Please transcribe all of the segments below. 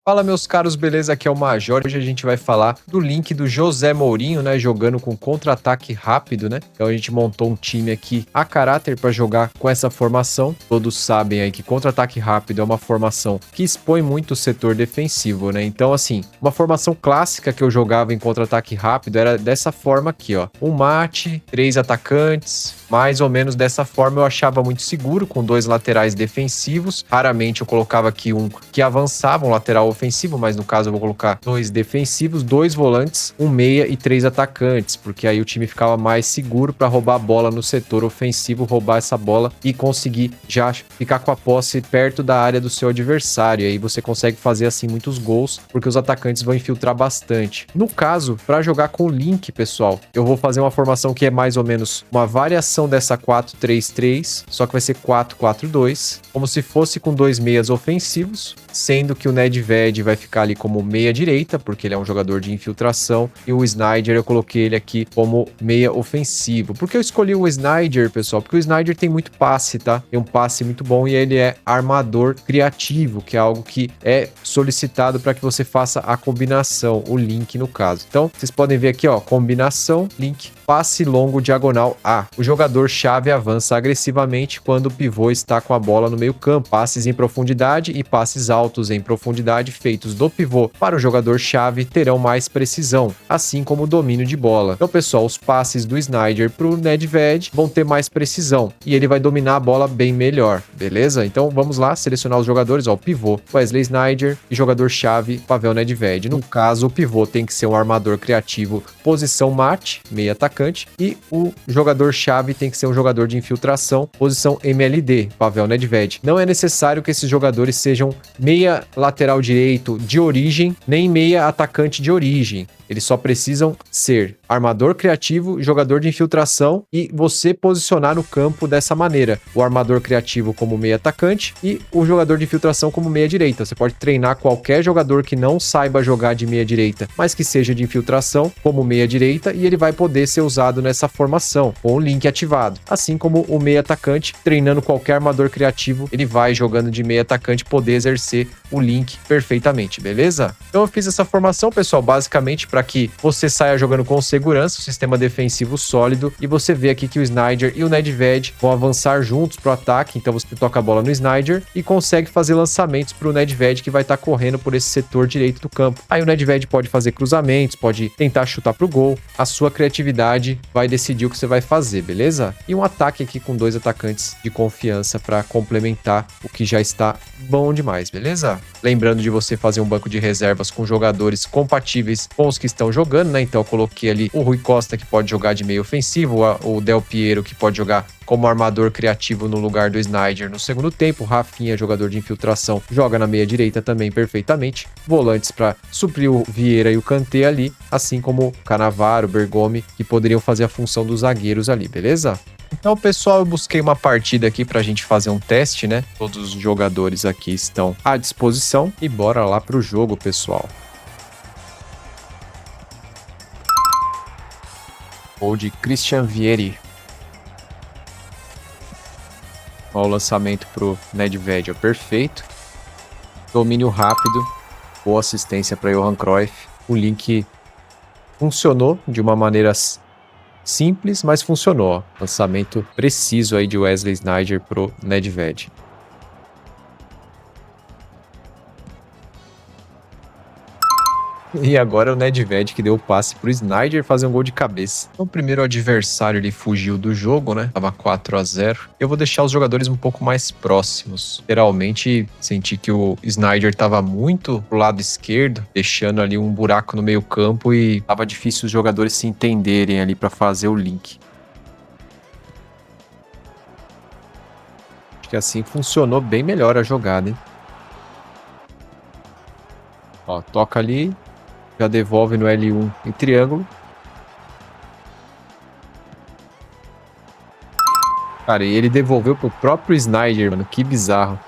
Fala, meus caros, beleza? Aqui é o Major. Hoje a gente vai falar do link do José Mourinho, né? Jogando com contra-ataque rápido, né? Então a gente montou um time aqui a caráter para jogar com essa formação. Todos sabem aí que contra-ataque rápido é uma formação que expõe muito o setor defensivo, né? Então, assim, uma formação clássica que eu jogava em contra-ataque rápido era dessa forma aqui, ó. Um mate, 3 atacantes, mais ou menos dessa forma eu achava muito seguro, com 2 laterais defensivos. Raramente eu colocava aqui um que avançava, um lateral ofensivo, mas no caso eu vou colocar 2 defensivos, 2 volantes, um meia e 3 atacantes, porque aí o time ficava mais seguro para roubar a bola no setor ofensivo, roubar essa bola e conseguir já ficar com a posse perto da área do seu adversário. E aí você consegue fazer assim muitos gols, porque os atacantes vão infiltrar bastante. No caso, para jogar com o Link, pessoal, eu vou fazer uma formação que é mais ou menos uma variação dessa 4-3-3, só que vai ser 4-4-2, como se fosse com 2 meias ofensivos, sendo que o Nedved vai ficar ali como meia direita, porque ele é um jogador de infiltração, e o Sneijder eu coloquei ele aqui como meia ofensivo. Por que eu escolhi o Sneijder, pessoal? Porque o Sneijder tem muito passe, tá? Tem um passe muito bom e ele é armador criativo, que é algo que é solicitado para que você faça a combinação, o Link no caso. Então, vocês podem ver aqui, ó, combinação, Link, passe longo diagonal A. O jogador-chave avança agressivamente quando o pivô está com a bola no meio-campo. Passes em profundidade e passes altos em profundidade feitos do pivô para o jogador-chave terão mais precisão, assim como o domínio de bola. Então, pessoal, os passes do Sneijder para o Nedved vão ter mais precisão e ele vai dominar a bola bem melhor, beleza? Então, vamos lá selecionar os jogadores. Ó, o pivô, Wesley Sneijder, e jogador-chave, Pavel Nedved. No caso, o pivô tem que ser um armador criativo, posição mate, meia atacante, e o jogador-chave tem que ser um jogador de infiltração, posição MLD, Pavel Nedved. Não é necessário que esses jogadores sejam meia lateral direito de origem, nem meia atacante de origem. Eles só precisam ser armador criativo, jogador de infiltração e você posicionar no campo dessa maneira. O armador criativo como meia atacante e o jogador de infiltração como meia direita. Você pode treinar qualquer jogador que não saiba jogar de meia direita, mas que seja de infiltração como meia direita e ele vai poder ser usado nessa formação, com o Link ativado. Assim como o meia atacante, treinando qualquer armador criativo, ele vai jogando de meia atacante poder exercer o Link perfeitamente, beleza? Então eu fiz essa formação, pessoal, basicamente para que você saia jogando com segurança, o sistema defensivo sólido, e você vê aqui que o Sneijder e o Nedved vão avançar juntos pro ataque, então você toca a bola no Sneijder e consegue fazer lançamentos pro Nedved, que vai estar correndo por esse setor direito do campo. Aí o Nedved pode fazer cruzamentos, pode tentar chutar pro gol, a sua criatividade vai decidir o que você vai fazer, beleza? E um ataque aqui com 2 atacantes de confiança para complementar o que já está bom demais, beleza? Lembrando de você fazer um banco de reservas com jogadores compatíveis com os que estão jogando, né? Então eu coloquei ali o Rui Costa, que pode jogar de meio ofensivo, o Del Piero, que pode jogar como armador criativo no lugar do Sneijder no segundo tempo, o Rafinha, jogador de infiltração, joga na meia direita também perfeitamente, volantes para suprir o Vieira e o Kanté ali, assim como o Cannavaro, o Bergomi, que poderiam fazer a função dos zagueiros ali, beleza? Então, pessoal, eu busquei uma partida aqui pra gente fazer um teste, né? Todos os jogadores aqui estão à disposição e bora lá pro jogo, pessoal. Gol de Christian Vieri. Ó, o lançamento pro Nedved, ó, perfeito. Domínio rápido, boa assistência para Johan Cruyff. O Link funcionou de uma maneira simples, mas funcionou. Ó. Lançamento preciso aí de Wesley Sneijder pro Nedved. E agora é o Nedved que deu o passe pro Sneijder fazer um gol de cabeça. Então, o primeiro adversário ele fugiu do jogo, né? Tava 4-0. Eu vou deixar os jogadores um pouco mais próximos. Literalmente, senti que o Sneijder tava muito pro lado esquerdo, deixando ali um buraco no meio campo e tava difícil os jogadores se entenderem ali para fazer o Link. Acho que assim funcionou bem melhor a jogada, hein? Ó, toca ali. Já devolve no L1 em triângulo. Cara, e ele devolveu pro próprio Sneijder, mano. Que bizarro.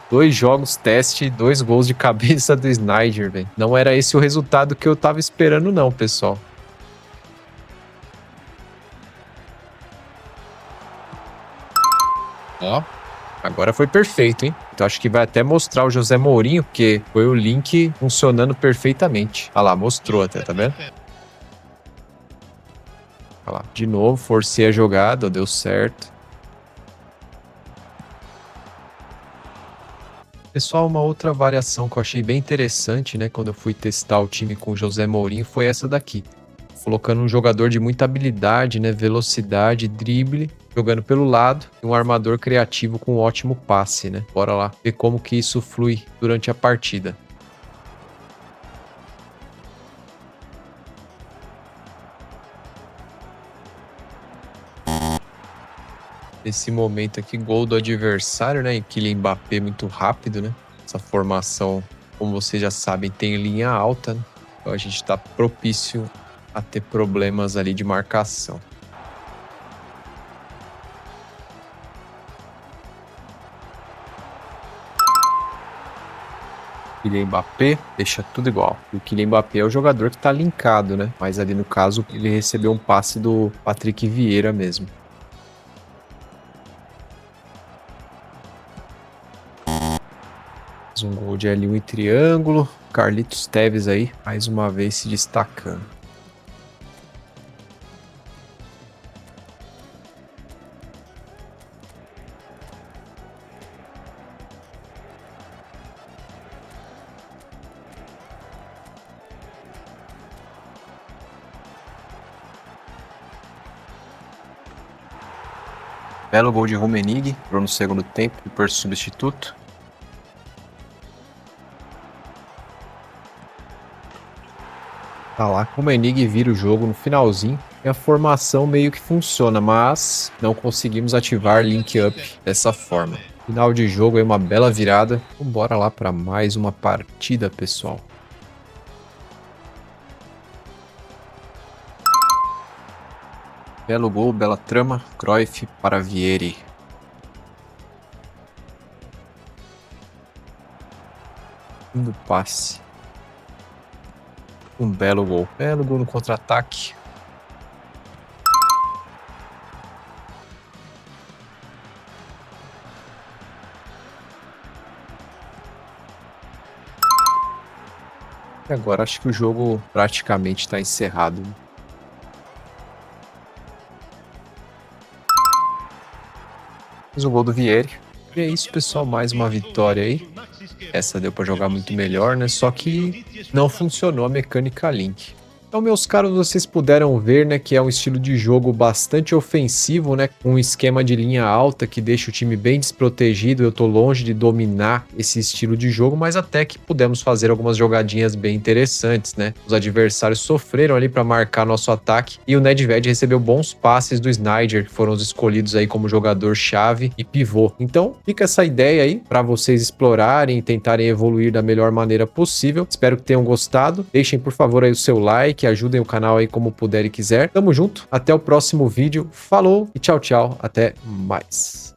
2 jogos teste, 2 gols de cabeça do Sneijder, velho. Não era esse o resultado que eu tava esperando não, pessoal. Ó. Agora foi perfeito, hein? Então acho que vai até mostrar o José Mourinho, porque foi o link funcionando perfeitamente. Olha lá, mostrou até, tá vendo? Olha lá, de novo, forcei a jogada, deu certo. Pessoal, uma outra variação que eu achei bem interessante, né, quando eu fui testar o time com o José Mourinho, foi essa daqui. Colocando um jogador de muita habilidade, né, velocidade, drible, jogando pelo lado, e um armador criativo com um ótimo passe, né? Bora lá ver como que isso flui durante a partida. Esse momento aqui, gol do adversário, né? E Kylian Mbappé muito rápido, né? Essa formação, como vocês já sabem, tem linha alta, né? Então a gente está propício a ter problemas ali de marcação. Kylian Mbappé deixa tudo igual. E o Kylian Mbappé é o jogador que tá linkado, né? Mas ali no caso, ele recebeu um passe do Patrick Vieira mesmo. Um gol de L1 em triângulo. Carlitos Tevez aí, mais uma vez se destacando. Belo gol de Rummenigge, entrou no segundo tempo, por substituto. Tá lá, Rummenigge vira o jogo no finalzinho. E a formação meio que funciona, mas não conseguimos ativar link up dessa forma. Final de jogo aí, uma bela virada. Então bora lá para mais uma partida, pessoal. Belo gol, bela trama. Cruyff para Vieri. Lindo passe. Um belo gol. Belo gol no contra-ataque. E agora acho que o jogo praticamente está encerrado. Fiz o gol do Vieri. E é isso, pessoal. Mais uma vitória aí. Essa deu para jogar muito melhor, né? Só que não funcionou a mecânica Link. Então, meus caros, vocês puderam ver, né, que é um estilo de jogo bastante ofensivo, né, com um esquema de linha alta que deixa o time bem desprotegido. Eu tô longe de dominar esse estilo de jogo, mas até que pudemos fazer algumas jogadinhas bem interessantes, né? Os adversários sofreram ali para marcar nosso ataque e o Nedved recebeu bons passes do Sneijder, que foram os escolhidos aí como jogador-chave e pivô. Então, fica essa ideia aí para vocês explorarem e tentarem evoluir da melhor maneira possível. Espero que tenham gostado. Deixem, por favor, aí o seu like, ajudem o canal aí como puder e quiser. Tamo junto, até o próximo vídeo. Falou e tchau, tchau. Até mais.